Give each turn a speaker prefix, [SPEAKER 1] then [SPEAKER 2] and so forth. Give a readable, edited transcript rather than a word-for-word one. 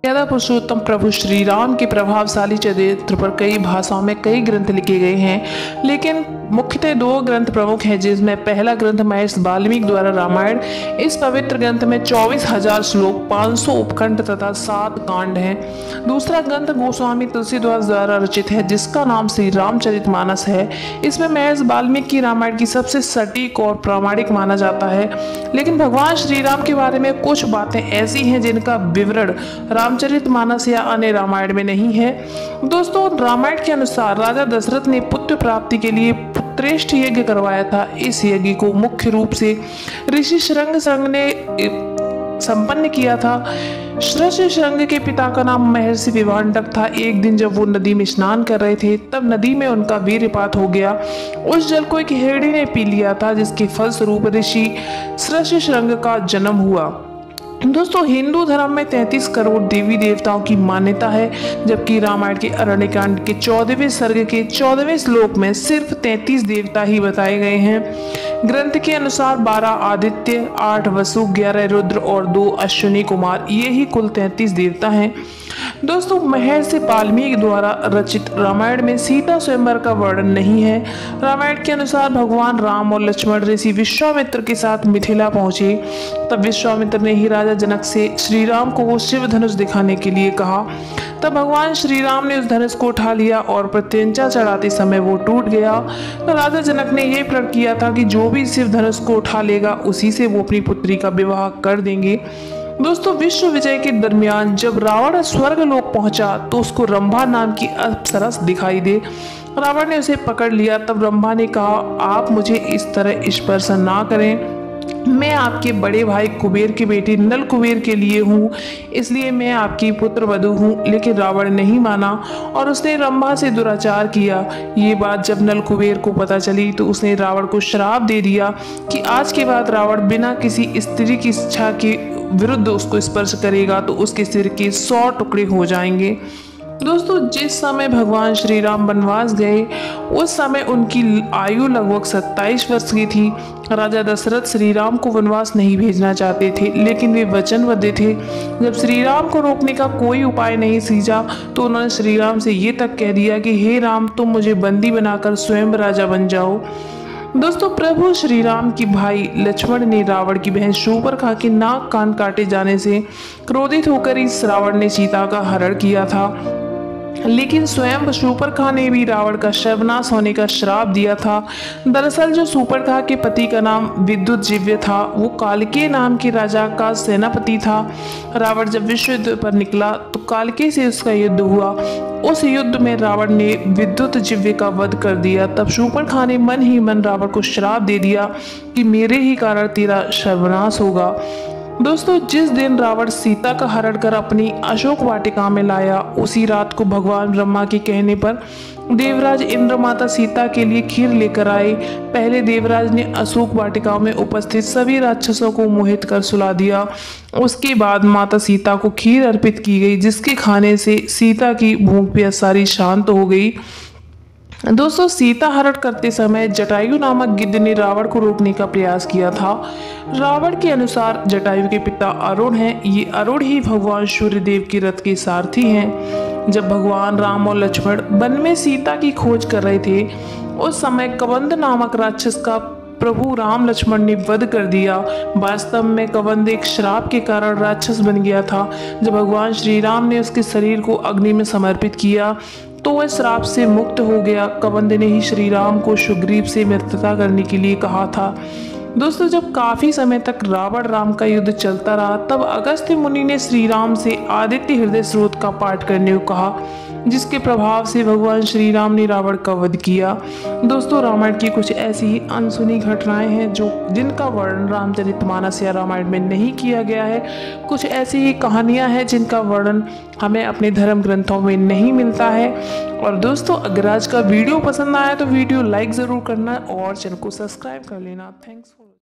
[SPEAKER 1] मर्यादा पुरुषोत्तम प्रभु श्री राम के प्रभावशाली चरित्र पर कई भाषाओं में कई ग्रंथ लिखे गए हैं, लेकिन मुख्यतः दो ग्रंथ प्रमुख हैं, जिसमें पहला ग्रंथ महर्षि वाल्मीकि द्वारा रामायण। इस पवित्र ग्रंथ में 24,000 श्लोक, 500 उपखंड तथा 7 कांड हैं। दूसरा ग्रंथ गोस्वामी तुलसीदास द्वारा रचित है, जिसका नाम श्री रामचरितमानस है। इसमें महर्षि वाल्मीकि की रामायण की सबसे सटीक और प्रामाणिक माना जाता है, लेकिन भगवान श्री राम के बारे में कुछ बातें ऐसी हैं जिनका विवरण रामचरितमानस या अन्य रामायण में नहीं है। दोस्तों, रामायण के अनुसार राजा दशरथ ने पुत्र प्राप्ति के लिए पुत्रेष्ठ यज्ञ करवाया था। इस यज्ञ को मुख्य रूप से ऋषि श्रंग ने संपन्न किया था। ऋषि श्रंग के पिता का नाम महर्षि विभांडक था। एक दिन जब वो नदी में स्नान कर रहे थे, तब नदी में उनका वीर्यपात हो गया। उस जल को एक हिरणी ने पी लिया था, जिसके फलस्वरूप ऋषि श्रंग का जन्म हुआ। दोस्तों, हिंदू धर्म में 33 करोड़ देवी देवताओं की मान्यता है, जबकि रामायण के अरण्यकांड के 14वें सर्ग के 14वें श्लोक में सिर्फ 33 देवता ही बताए गए हैं। ग्रंथ के अनुसार 12 आदित्य, 8 वसु, 11 रुद्र और 2 अश्विनी कुमार, ये ही कुल 33 देवता हैं। दोस्तों, महर्षि वाल्मीकि द्वारा रचित रामायण में सीता स्वयंवर का वर्णन नहीं है। रामायण के अनुसार भगवान राम और लक्ष्मण ऋषि विश्वामित्र के साथ मिथिला पहुंचे। तब विश्वामित्र ने ही राजा जनक से श्री राम को वो शिव धनुष दिखाने के लिए कहा। तब भगवान श्री राम ने उस धनुष को उठा लिया और प्रत्यंचा चढ़ाते समय वो टूट गया। तो राजा जनक ने यह प्रण किया था कि जो भी शिव धनुष को उठा लेगा, उसी से वो अपनी पुत्री का विवाह कर देंगे। दोस्तों, विश्व विजय के दरमियान जब रावण स्वर्ग लोक पहुंचा, तो उसको रंभा नाम की अप्सरस दिखाई दे। रावण ने उसे पकड़ लिया। तब रंभा ने कहा, आप मुझे इस तरह स्पर्श ना करें, मैं आपके बड़े भाई कुबेर की बेटी नल कुबेर के लिए हूँ, इसलिए मैं आपकी पुत्र वधू हूँ। लेकिन रावण नहीं माना और उसने रंभा से दुराचार किया। ये बात जब नल कुबेर को पता चली, तो उसने रावण को श्राप दे दिया कि आज के बाद रावण बिना किसी स्त्री की इच्छा के विरुद्ध उसको स्पर्श करेगा तो उसके सिर के 100 टुकड़े हो जाएंगे। दोस्तों, जिस समय भगवान श्री राम वनवास गए, उस समय उनकी आयु लगभग 27 वर्ष की थी। राजा दशरथ श्री राम को वनवास नहीं भेजना चाहते थे, लेकिन वे वचनबद्ध थे। जब श्री राम को रोकने का कोई उपाय नहीं सूझा, तो उन्होंने श्री राम से ये तक कह दिया कि हे राम, तुम मुझे बंदी बनाकर स्वयं राजा बन जाओ। दोस्तों, प्रभु श्री राम की भाई लक्ष्मण ने रावण की बहन शूर्पणखा के नाक कान काटे जाने से क्रोधित होकर इस रावण ने सीता का हरण किया था। लेकिन स्वयं शूर्पणखा ने भी रावण का सर्वनाश होने का श्राप दिया था। दरअसल जो शूर्पणखा के पति का नाम विद्युतजिह्व था, वो कालकेय नाम के राजा का सेनापति था। रावण जब विश्व युद्ध पर निकला, तो कालकेय से उसका युद्ध हुआ। उस युद्ध में रावण ने विद्युतजिह्व का वध कर दिया। तब शूर्पणखा ने मन ही मन रावण को श्राप दे दिया कि मेरे ही कारण तेरा सर्वनाश होगा। दोस्तों, जिस दिन रावण सीता का हरण कर अपनी अशोक वाटिका में लाया, उसी रात को भगवान ब्रह्मा के कहने पर देवराज इंद्र माता सीता के लिए खीर लेकर आए। पहले देवराज ने अशोक वाटिका में उपस्थित सभी राक्षसों को मोहित कर सुला दिया। उसके बाद माता सीता को खीर अर्पित की गई, जिसके खाने से सीता की भूख प्यास सारी शांत हो गई। दोस्तों, सीता हरण करते समय जटायु नामक गिद्ध ने रावण को रोकने का प्रयास किया था। रावण के अनुसार जटायु के पिता अरुण हैं। ये अरुण ही भगवान सूर्यदेव के रथ के सारथी हैं। जब भगवान राम और लक्ष्मण वन में सीता की खोज कर रहे थे, उस समय कबंध नामक राक्षस का प्रभु राम लक्ष्मण ने वध कर दिया। वास्तव में कबंध एक श्राप के कारण राक्षस बन गया था। जब भगवान श्री राम ने उसके शरीर को अग्नि में समर्पित किया, तो वह श्राप से मुक्त हो गया। कबंध ने ही श्री राम को सुग्रीव से मित्रता करने के लिए कहा था। दोस्तों, जब काफी समय तक रावण राम का युद्ध चलता रहा, तब अगस्त्य मुनि ने श्री राम से आदित्य हृदय स्रोत का पाठ करने को कहा, जिसके प्रभाव से भगवान श्री राम ने रावण का वध किया। दोस्तों, रामायण की कुछ ऐसी ही अनसुनी घटनाएं हैं जिनका वर्णन रामचरितमानस या रामायण में नहीं किया गया है। कुछ ऐसी ही कहानियां हैं जिनका वर्णन हमें अपने धर्म ग्रंथों में नहीं मिलता है। और दोस्तों, अगर आज का वीडियो पसंद आया तो वीडियो लाइक ज़रूर करना और चैनल को सब्सक्राइब कर लेना। Thanks for